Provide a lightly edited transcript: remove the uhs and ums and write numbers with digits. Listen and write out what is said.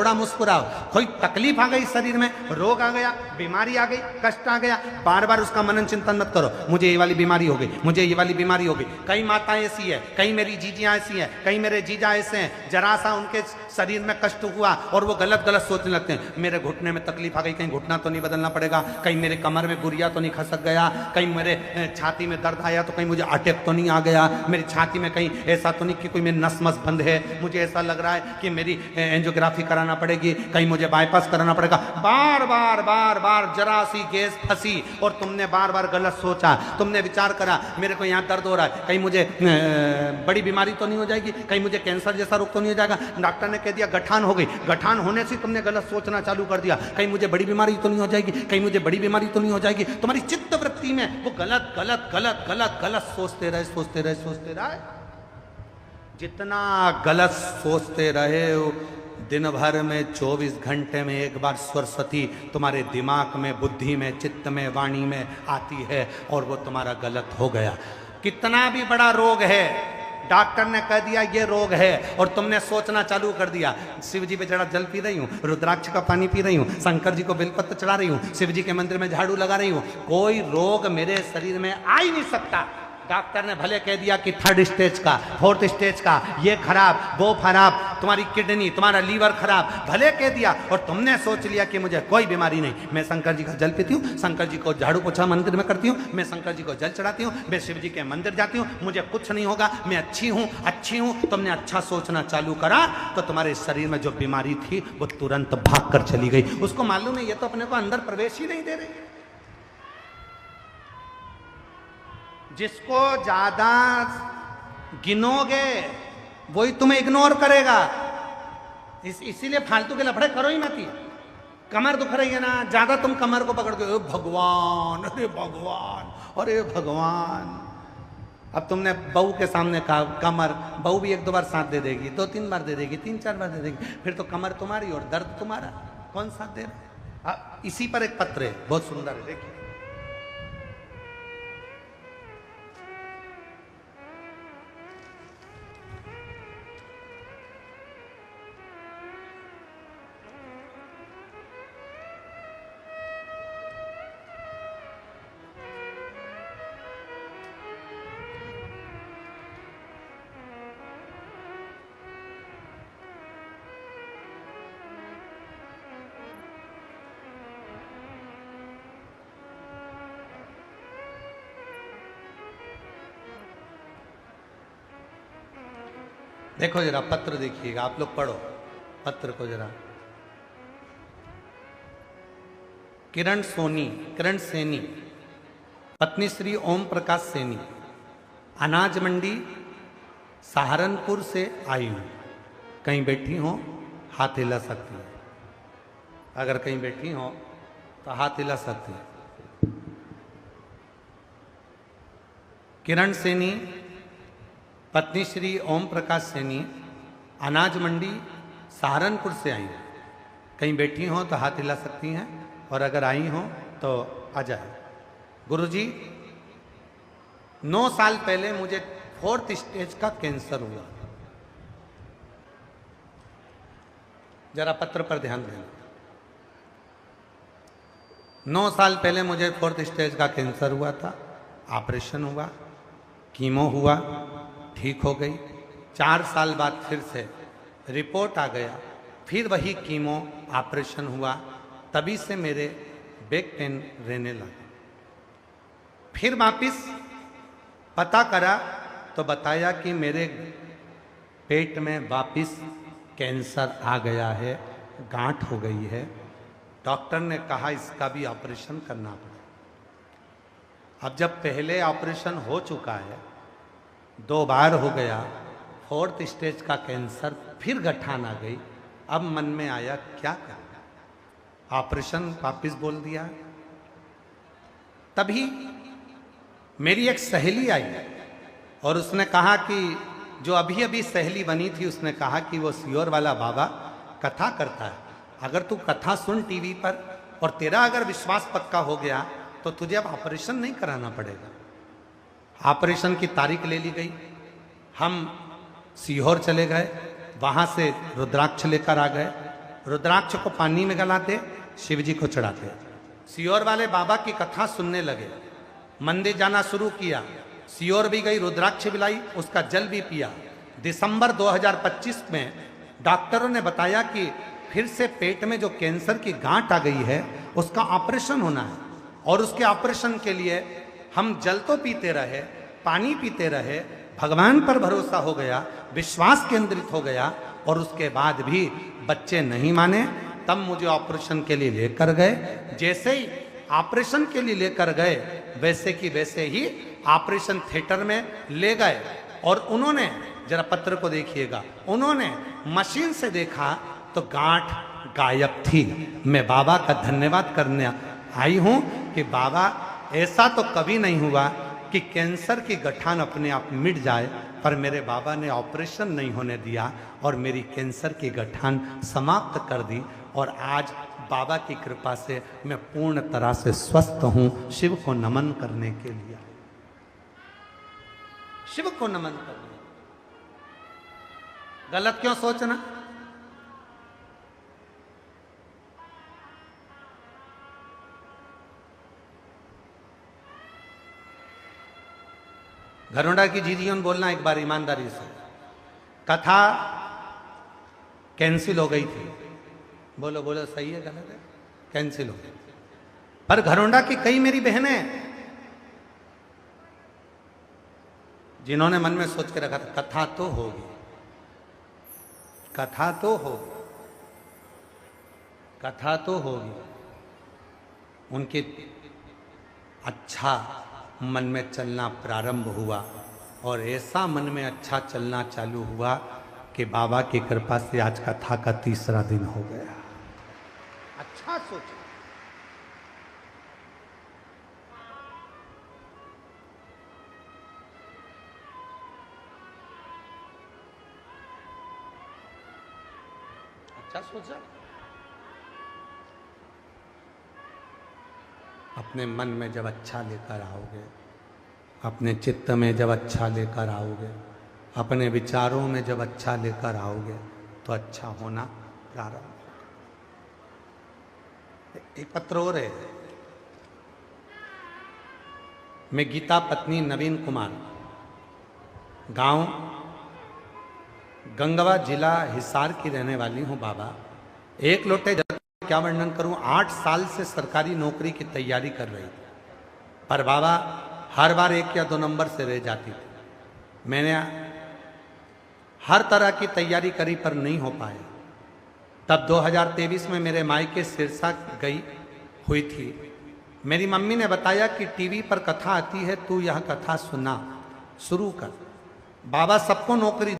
थोड़ा मुस्कुराओ। कोई तकलीफ आ गई शरीर में, रोग आ गया, बीमारी आ गई, कष्ट आ गया, बार बार उसका मनन चिंतन मत करो, मुझे ये वाली बीमारी हो गई, मुझे ये वाली बीमारी हो गई। कई माताएं ऐसी है, कई मेरी जीजियां ऐसी हैं, कई मेरे जीजा ऐसे हैं, जरा सा उनके शरीर में कष्ट हुआ और वो गलत गलत सोचने लगते हैं, मेरे घुटने में तकलीफ आ गई, कहीं घुटना तो नहीं बदलना पड़ेगा, कहीं मेरे कमर में गुरिया तो नहीं खसक गया, कहीं मेरे छाती में दर्द आया तो कहीं मुझे अटैक तो नहीं आ गया, मेरी छाती में कहीं ऐसा तो नहीं कि कोई मेरी नस मस बंद है, मुझे ऐसा लग रहा है कि मेरी एंजियोग्राफी कराना पड़ेगी, कहीं मुझे बाईपास कराना पड़ेगा। बार बार बार बार जरा सी गैस फंसी और तुमने बार बार गलत सोचा, तुमने विचार करा मेरे को यहाँ दर्द हो रहा है, कहीं मुझे बड़ी बीमारी तो नहीं हो जाएगी, कहीं मुझे कैंसर जैसा रोग तो नहीं हो जाएगा, डॉक्टर ने कह दिया गठान हो गई, गठान होने से तुमने गलत सोचना चालू कर दिया, कहीं मुझे बड़ी बीमारी तो नहीं हो जाएगी, कहीं मुझे बड़ी बीमारी तो नहीं हो जाएगी। तुम्हारी चित्त वृत्ति में वो गलत गलत गलत गलत गलत सोचते रहे सोचते रहे सोचते रहे। जितना गलत सोचते रहे दिन भर में 24 घंटे में एक बार सरस्वती तुम्हारे दिमाग में, बुद्धि में, चित्त में, वाणी में आती है और वो तुम्हारा गलत हो गया। कितना भी बड़ा रोग है, डॉक्टर ने कह दिया ये रोग है और तुमने सोचना चालू कर दिया, शिव जी पे जरा जल पी रही हूँ, रुद्राक्ष का पानी पी रही हूँ, शंकर जी को बेलपत्र चढ़ा रही हूँ, शिव जी के मंदिर में झाड़ू लगा रही हूँ, कोई रोग मेरे शरीर में आ ही नहीं सकता। डॉक्टर ने भले कह दिया कि 3rd स्टेज का, 4th स्टेज का, ये खराब, वो खराब, तुम्हारी किडनी, तुम्हारा लीवर खराब, भले कह दिया और तुमने सोच लिया कि मुझे कोई बीमारी नहीं, मैं शंकर जी का जल पीती हूँ, शंकर जी को झाड़ू पोछा मंदिर में करती हूँ, मैं शंकर जी को जल चढ़ाती हूँ, मैं शिव जी के मंदिर जाती हूँ, मुझे कुछ नहीं होगा, मैं अच्छी हूँ अच्छी हूँ। तुमने अच्छा सोचना चालू करा तो तुम्हारे शरीर में जो बीमारी थी वो तुरंत भाग कर चली गई। उसको मालूम है ये तो अपने को अंदर प्रवेश ही नहीं दे रही। जिसको ज्यादा गिनोगे वही तुम्हें इग्नोर करेगा, इसीलिए फालतू के लफड़े करो ही मत। कमर दुख रही है ना, ज्यादा तुम कमर को पकड़ के भगवान, अरे भगवान, अरे भगवान। अब तुमने बहू के सामने कहा कमर, बहू भी 1-2 बार साथ दे देगी, 2-3 बार दे देगी, 3-4 बार दे देगी, फिर तो कमर तुम्हारी और दर्द तुम्हारा, कौन साथ दे रहा? इसी पर एक पत्र है, बहुत सुंदर है, देखिए। देखो जरा पत्र देखिएगा, आप लोग पढ़ो पत्र को जरा। किरण सेनी, पत्नी श्री ओम प्रकाश सेनी, अनाज मंडी सहारनपुर से आई हूँ, कहीं बैठी हो हाथ हिला सकती है, अगर कहीं बैठी हो तो हाथ हिला सकती है। किरण सेनी, पत्नी श्री ओम प्रकाश सेनी, अनाज मंडी सहारनपुर से आई, कहीं बैठी हो तो हाथ हिला सकती हैं और अगर आई हो तो आ जाए। गुरुजी 9 साल पहले मुझे 4th स्टेज का कैंसर हुआ। जरा पत्र पर ध्यान देना। 9 साल पहले मुझे 4th स्टेज का कैंसर हुआ था, ऑपरेशन हुआ, कीमो हुआ, ठीक हो गई। 4 साल बाद फिर से रिपोर्ट आ गया, फिर वही कीमो, ऑपरेशन हुआ, तभी से मेरे बैक पेन रहने लगा। फिर वापिस पता करा तो बताया कि मेरे पेट में वापिस कैंसर आ गया है, गांठ हो गई है। डॉक्टर ने कहा इसका भी ऑपरेशन करना पड़ेगा। अब जब पहले ऑपरेशन हो चुका है, 2 बार हो गया, 4th स्टेज का कैंसर, फिर गठान आ गई, अब मन में आया क्या करना, ऑपरेशन वापिस बोल दिया। तभी मेरी एक सहेली आई और उसने कहा कि जो अभी अभी सहेली बनी थी, उसने कहा कि वो सियोर वाला बाबा कथा करता है, अगर तू कथा सुन टीवी पर और तेरा अगर विश्वास पक्का हो गया तो तुझे अब ऑपरेशन नहीं कराना पड़ेगा। ऑपरेशन की तारीख ले ली गई, हम सीहोर चले गए, वहाँ से रुद्राक्ष लेकर आ गए, रुद्राक्ष को पानी में गलाते, शिव जी को चढ़ाते। सीहोर वाले बाबा की कथा सुनने लगे, मंदिर जाना शुरू किया। सीहोर भी गई, रुद्राक्ष भी लाई, उसका जल भी पिया। दिसंबर 2025 में डॉक्टरों ने बताया कि फिर से पेट में जो कैंसर की गांठ आ गई है उसका ऑपरेशन होना है। और उसके ऑपरेशन के लिए हम जल तो पीते रहे, पानी पीते रहे, भगवान पर भरोसा हो गया, विश्वास केंद्रित हो गया, और उसके बाद भी बच्चे नहीं माने। तब मुझे ऑपरेशन के लिए लेकर गए। जैसे ही ऑपरेशन के लिए लेकर गए वैसे की वैसे ही ऑपरेशन थिएटर में ले गए। और उन्होंने, जरा पत्र को देखिएगा, उन्होंने मशीन से देखा तो गांठ गायब थी। मैं बाबा का धन्यवाद करने आई हूं कि बाबा, ऐसा तो कभी नहीं हुआ कि कैंसर की गठान अपने आप मिट जाए, पर मेरे बाबा ने ऑपरेशन नहीं होने दिया और मेरी कैंसर की गठान समाप्त कर दी। और आज बाबा की कृपा से मैं पूर्ण तरह से स्वस्थ हूं। शिव को नमन करने के लिए, शिव को नमन करने। गलत क्यों सोचना? घरोंडा की जीजियों बोलना एक बार ईमानदारी से, कथा कैंसिल हो गई थी। बोलो बोलो, सही है गलत है? कैंसिल हो गई। पर घरोंडा की कई मेरी बहनें जिन्होंने मन में सोच के रखा था कथा तो होगी, कथा तो होगी, कथा तो होगी, उनके अच्छा मन में चलना प्रारंभ हुआ। और ऐसा मन में अच्छा चलना चालू हुआ कि बाबा की कृपा से आज कथा का 3रा दिन हो गया। अच्छा सोचो। अच्छा सोचा। अपने मन में जब अच्छा लेकर आओगे, अपने चित्त में जब अच्छा लेकर आओगे, अपने विचारों में जब अच्छा लेकर आओगे तो अच्छा होना प्रारंभ। एक पत्र और है। मैं गीता पत्नी नवीन कुमार, गांव गंगवा, जिला हिसार की रहने वाली हूं। बाबा, एक लोटे जल क्या वर्णन करूं, 8 साल से सरकारी नौकरी की तैयारी कर रही थी, पर बाबा हर बार 1 या 2 नंबर से रह जाती थी। मैंने हर तरह की तैयारी करी पर नहीं हो पाया। तब 2023 में मेरे मायके सिरसा गई हुई थी। मेरी मम्मी ने बताया कि टीवी पर कथा आती है, तू यह कथा सुना, शुरू कर। बाबा सबको नौकरी